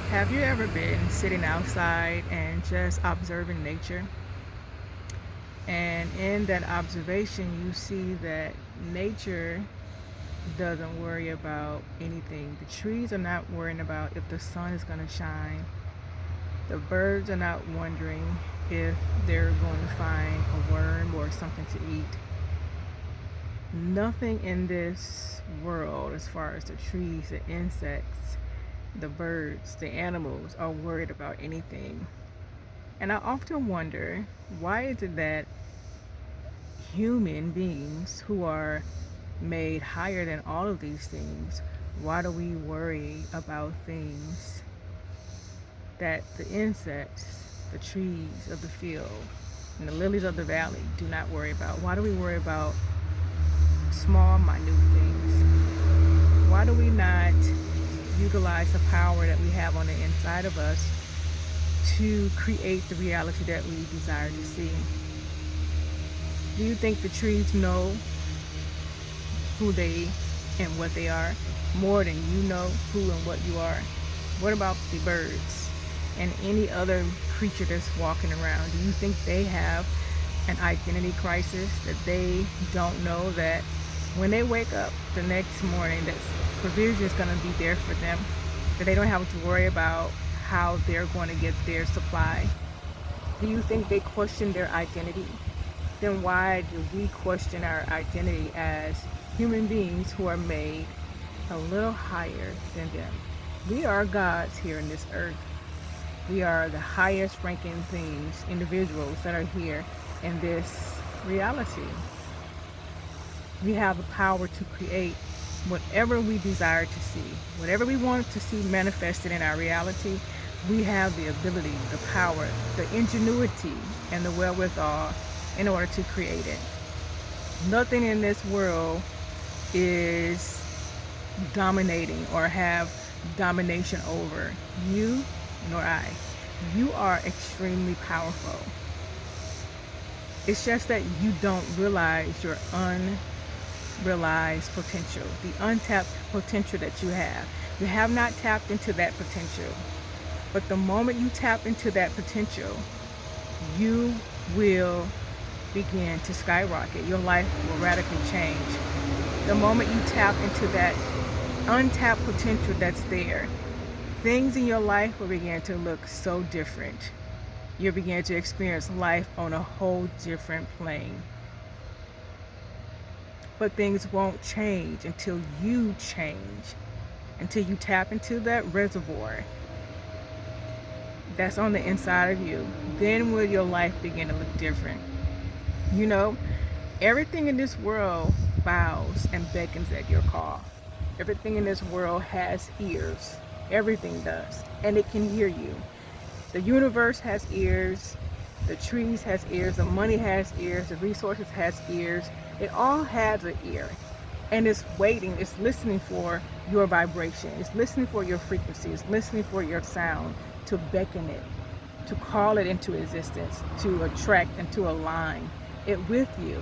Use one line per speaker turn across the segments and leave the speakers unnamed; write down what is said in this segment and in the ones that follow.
Have you ever been sitting outside and just observing nature? And in that observation, you see that nature doesn't worry about anything. The trees are not worrying about if the sun is going to shine. The birds are not wondering if they're going to find a worm or something to eat. Nothing in this world, as far as the trees, the insects, the birds, the animals, are worried about anything. And I often wonder, why is it that human beings who are made higher than all of these things, why do we worry about things that the insects, the trees of the field, and the lilies of the valley do not worry about? Why do we worry about small, minute things? Why do we not utilize the power that we have on the inside of us to create the reality that we desire to see? Do you think the trees know who they and what they are more than you know who and what you are? What about the birds and any other creature that's walking around? Do you think they have an identity crisis, that they don't know that when they wake up the next morning that provision is going to be there for them, that they don't have to worry about how they're going to get their supply? Do you think they question their identity? Then why do we question our identity as human beings who are made a little higher than them? We are gods here in this earth. We are the highest ranking things, individuals that are here in this reality. We have the power to create whatever we desire to see, whatever we want to see manifested in our reality. We have the ability, the power, the ingenuity, and the wherewithal in order to create it. Nothing in this world is dominating or have domination over you nor I. You are extremely powerful. It's just that you don't realize your unrealized potential, the untapped potential that you have. You have not tapped into that potential. But the moment you tap into that potential, you will begin to skyrocket. Your life will radically change. The moment you tap into that untapped potential that's there, things in your life will begin to look so different. You'll begin to experience life on a whole different plane. But things won't change until you change, until you tap into that reservoir that's on the inside of you. Then will your life begin to look different. You know, everything in this world bows and beckons at your call. Everything in this world has ears. Everything does. And it can hear you. The universe has ears. The trees has ears. The money has ears. The resources has ears. It all has an ear. And it's waiting. It's listening for your vibration. It's listening for your frequency. It's listening for your sound to beckon it, to call it into existence, to attract and to align it with you.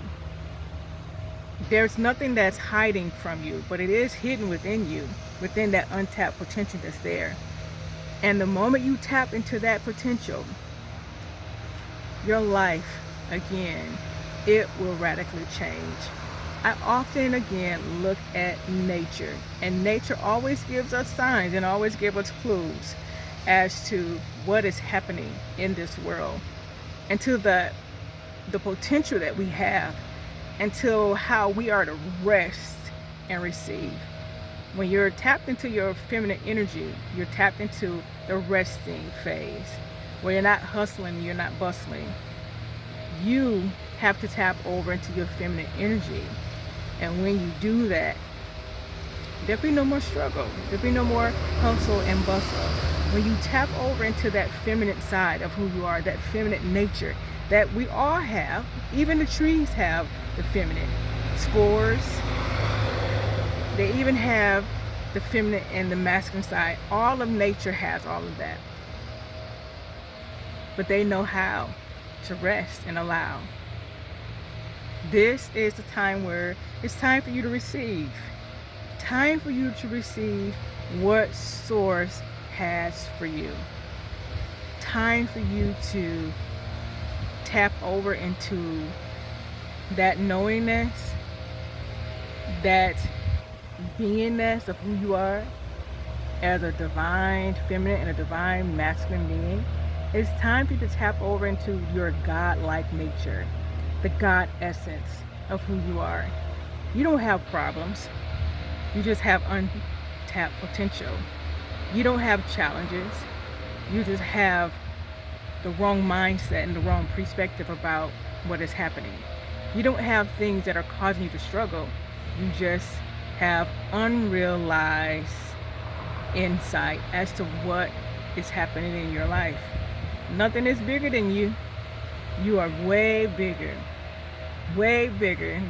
There's nothing that's hiding from you, but it is hidden within you, within that untapped potential that's there. And the moment you tap into that potential, your life, again, it will radically change. I often, again, look at nature, and nature always gives us signs and always gives us clues as to what is happening in this world, and to the potential that we have, until how we are to rest and receive. When you're tapped into your feminine energy, you're tapped into the resting phase, where you're not hustling, you're not bustling. You have to tap over into your feminine energy. And when you do that, there'll be no more struggle. There'll be no more hustle and bustle. When you tap over into that feminine side of who you are, that feminine nature that we all have, even the trees have the feminine spores. They even have the feminine and the masculine side. All of nature has all of that. But they know how to rest and allow. This is the time where it's time for you to receive. Time for you to receive what Source has for you. Time for you to tap over into that knowingness, that beingness of who you are as a divine feminine and a divine masculine being. It's time for you to tap over into your God-like nature, the God essence of who you are. You don't have problems. You just have untapped potential. You don't have challenges. You just have the wrong mindset and the wrong perspective about what is happening. You don't have things that are causing you to struggle. You just have unrealized insight as to what is happening in your life. Nothing is bigger than you. You are way bigger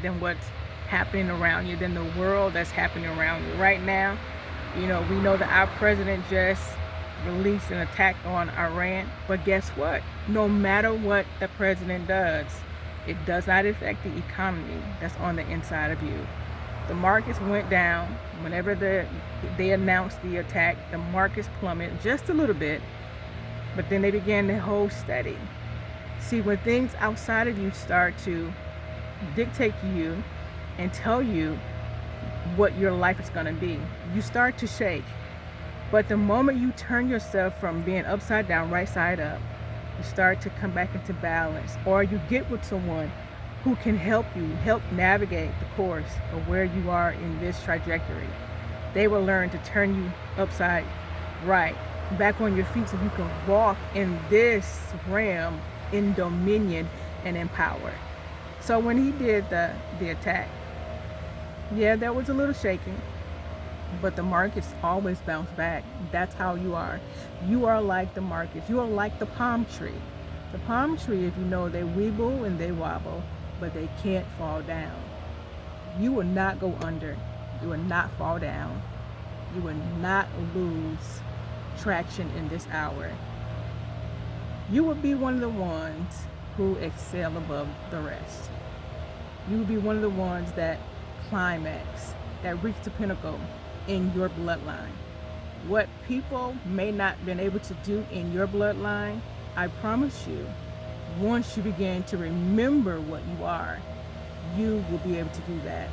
than what's happening around you, than the world that's happening around you right now. We know that our president just released an attack on Iran, but guess what? No matter what the president does, it does not affect the economy that's on the inside of you. The markets went down whenever they announced the attack. The markets plummeted just a little bit, but then they began to hold steady. See, when things outside of you start to dictate to you and tell you what your life is going to be, you start to shake. But the moment you turn yourself from being upside down, right side up, you start to come back into balance, or you get with someone who can help navigate the course of where you are in this trajectory. They will learn to turn you upside right, back on your feet, so you can walk in this realm in dominion and in power. So when he did the attack, yeah, there was a little shaking, but the markets always bounce back. That's how you are. You are like the markets. You are like the palm tree. The palm tree, if you know, they wiggle and they wobble, but they can't fall down. You will not go under. You will not fall down. You will not lose traction in this hour. You will be one of the ones who excel above the rest. You will be one of the ones that climax, that reach the pinnacle in your bloodline. What people may not been able to do in your bloodline, I promise you, once you begin to remember what you are, you will be able to do that.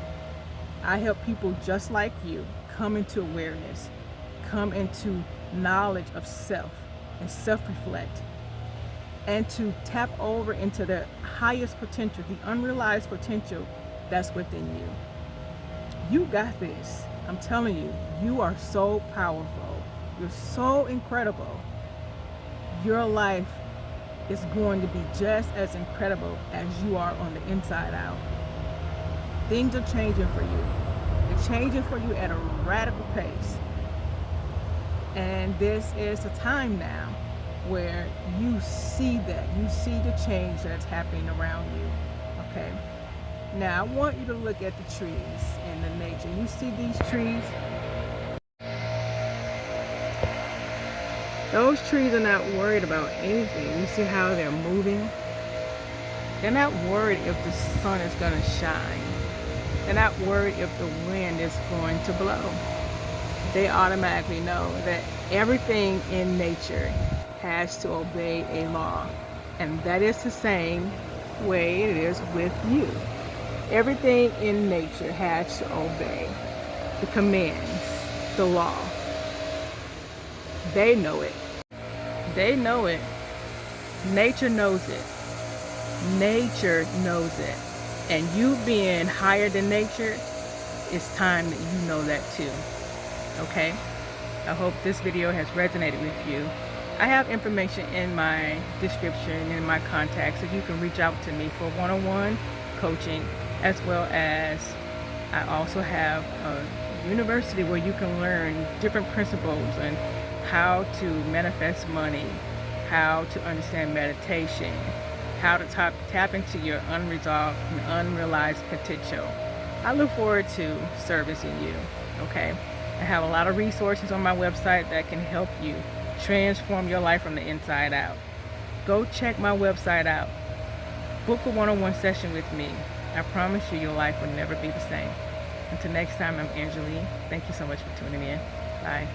I help people just like you come into awareness, come into knowledge of self, and self-reflect, and to tap over into the highest potential, the unrealized potential that's within you. You got this. I'm telling you, you are so powerful. You're so incredible. Your life is going to be just as incredible as you are on the inside out. Things are changing for you. They're changing for you at a radical pace. And this is a time now where you see that. You see the change that's happening around you. Okay? Now, I want you to look at the trees and the nature. You see these trees? Those trees are not worried about anything. You see how they're moving? They're not worried if the sun is going to shine. They're not worried if the wind is going to blow. They automatically know that everything in nature has to obey a law. And that is the same way it is with you. Everything in nature has to obey the commands, the law. They know it. They know it. Nature knows it. Nature knows it. And you being higher than nature, it's time that you know that too. Okay? I hope this video has resonated with you. I have information in my description and in my contacts, so you can reach out to me for one-on-one coaching, as well as I also have a university where you can learn different principles and how to manifest money, how to understand meditation, how to tap into your unresolved and unrealized potential. I look forward to servicing you, okay? I have a lot of resources on my website that can help you transform your life from the inside out. Go check my website out. Book a one-on-one session with me. I promise you, your life will never be the same. Until next time, I'm Angeline. Thank you so much for tuning in. Bye.